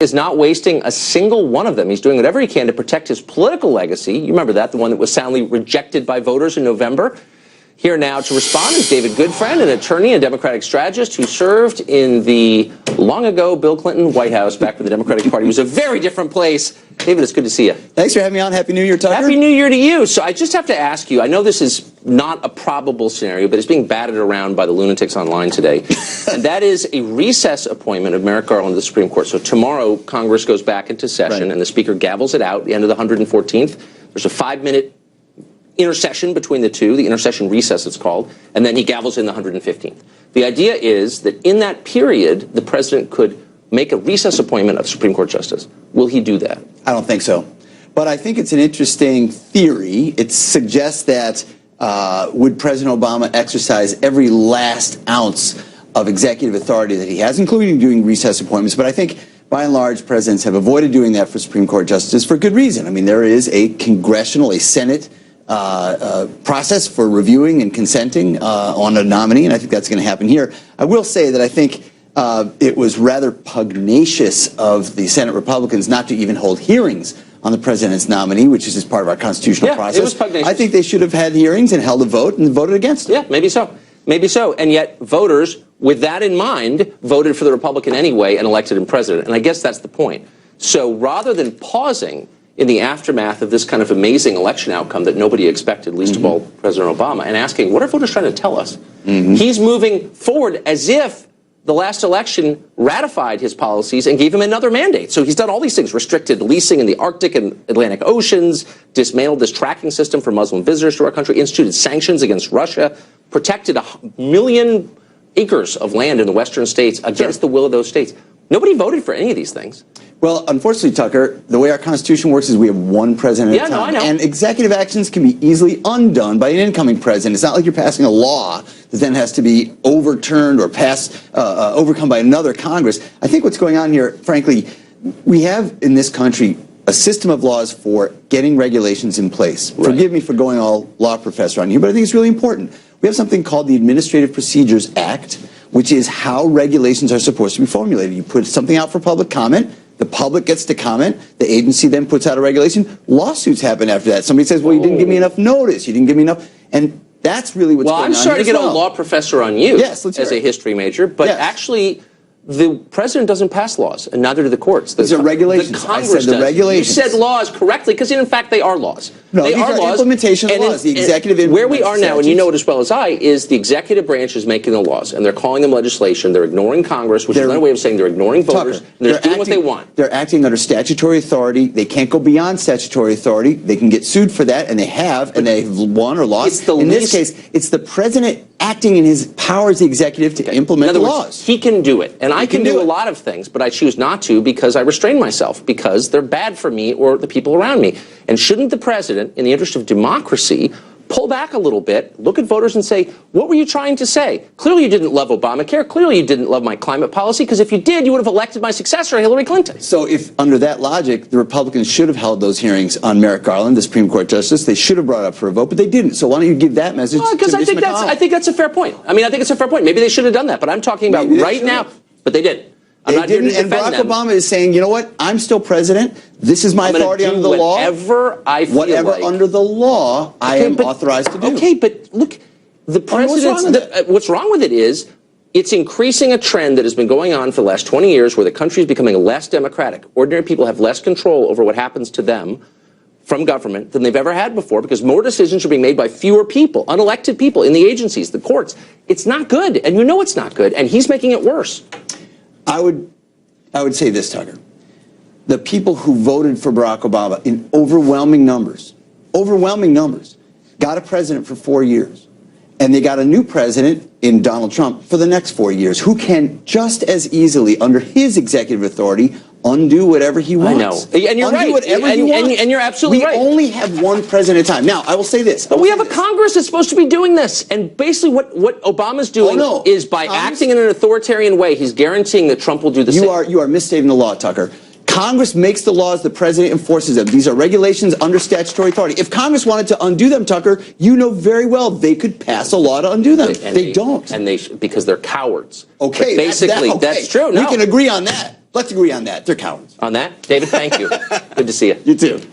is not wasting a single one of them. He's doing whatever he can to protect his political legacy. You remember that, the one that was soundly rejected by voters in November. Here now to respond is David Goodfriend, an attorney and Democratic strategist who served in the long ago Bill Clinton White House back when the Democratic Party was a very different place. David, it's good to see you. Thanks for having me on. Happy New Year, Tucker. Happy New Year to you. So I just have to ask you, I know this is not a probable scenario, but it's being batted around by the lunatics online today. And that is a recess appointment of Merrick Garland to the Supreme Court. So tomorrow, Congress goes back into session, and the Speaker gavels it out at the end of the 114th. There's a 5-minute intercession between the two, the intercession recess it's called, and then he gavels in the 115th. The idea is that in that period, the president could make a recess appointment of Supreme Court justice. Will he do that? I don't think so. But I think it's an interesting theory. It suggests that would President Obama exercise every last ounce of executive authority that he has, including doing recess appointments. But I think, by and large, presidents have avoided doing that for Supreme Court justices for good reason. I mean, there is a congressional, a Senate process for reviewing and consenting on a nominee, and I think that's going to happen here. I will say that I think it was rather pugnacious of the Senate Republicans not to even hold hearings on the president's nominee, which is just part of our constitutional process. It was pugnacious. I think they should have had hearings and held a vote and voted against it. Yeah, maybe so. Maybe so. And yet voters, with that in mind, voted for the Republican anyway and elected him president. And I guess that's the point. So rather than pausing in the aftermath of this kind of amazing election outcome that nobody expected, least of all President Obama, and asking, what are voters trying to tell us? He's moving forward as if the last election ratified his policies and gave him another mandate. So he's done all these things, restricted leasing in the Arctic and Atlantic Oceans, dismantled this tracking system for Muslim visitors to our country, instituted sanctions against Russia, protected 1 million acres of land in the western states against the will of those states. Nobody voted for any of these things. Well, unfortunately, Tucker, the way our Constitution works is we have one president at a time. No, I know. And executive actions can be easily undone by an incoming president. It's not like you're passing a law that then has to be overturned or overcome by another Congress. I think what's going on here, frankly, we have in this country a system of laws for getting regulations in place. Right. Forgive me for going all law professor on you, but I think it's really important. We have something called the Administrative Procedures Act, which is how regulations are supposed to be formulated. You put something out for public comment. The public gets to comment. The agency then puts out a regulation. Lawsuits happen after that. Somebody says, well, you didn't give me enough notice. You didn't give me enough. And that's really what's going on. Well, I'm sorry to get a law professor on you as a history major, but actually the president doesn't pass laws, and neither do the courts. These are regulations. The Congress does. Regulations. You said laws correctly, because in fact they are laws. No, they are laws. Implementation of laws. The executive where we are now, and you know it as well as I, is the executive branch is making the laws, and they're calling them legislation. They're ignoring Congress, which is another way of saying they're ignoring voters, and they're doing what they want. They're acting under statutory authority. They can't go beyond statutory authority. They can get sued for that, and they have, and they've won or lost. In this case, it's the president acting in his power as the executive to implement the laws. He can do it, and I can do a lot of things, but I choose not to because I restrain myself, because they're bad for me or the people around me. And shouldn't the president, in the interest of democracy, pull back a little bit, look at voters and say, what were you trying to say? Clearly you didn't love Obamacare. Clearly you didn't love my climate policy, because if you did, you would have elected my successor, Hillary Clinton. So if, under that logic, the Republicans should have held those hearings on Merrick Garland, the Supreme Court justice, they should have brought up for a vote, but they didn't. So why don't you give that message to Ms. McConnell? I think that's a fair point. I mean, I think it's a fair point. Maybe they should have done that, but I'm talking about right now. But they didn't. I'm not here to defend them. And Barack Obama is saying, you know what? I'm still president. This is my authority under the law. Whatever I feel Whatever under the law I am authorized to do. Okay, but look, the president's... What's wrong with it is it's increasing a trend that has been going on for the last 20 years where the country is becoming less democratic. Ordinary people have less control over what happens to them from government than they've ever had before, because more decisions are being made by fewer people, unelected people in the agencies, the courts. It's not good, and you know it's not good, and he's making it worse. I would say this, Tucker. The people who voted for Barack Obama in overwhelming numbers, got a president for 4 years. And they got a new president in Donald Trump for the next 4 years, who can just as easily, under his executive authority, undo whatever he wants. I know. And you're right. And you're absolutely right. We only have one president at a time. Now, I will say this. But we have a Congress that's supposed to be doing this. And basically what Obama's doing is by acting in an authoritarian way, he's guaranteeing that Trump will do the same. You are misstating the law, Tucker. Congress makes the laws, the president enforces them. These are regulations under statutory authority. If Congress wanted to undo them, Tucker, you know very well they could pass a law to undo them. They don't. And because they're cowards. Okay, but basically, that's true. No. We can agree on that. Let's agree on that. They're cowards. On that, David, thank you. Good to see you. You too.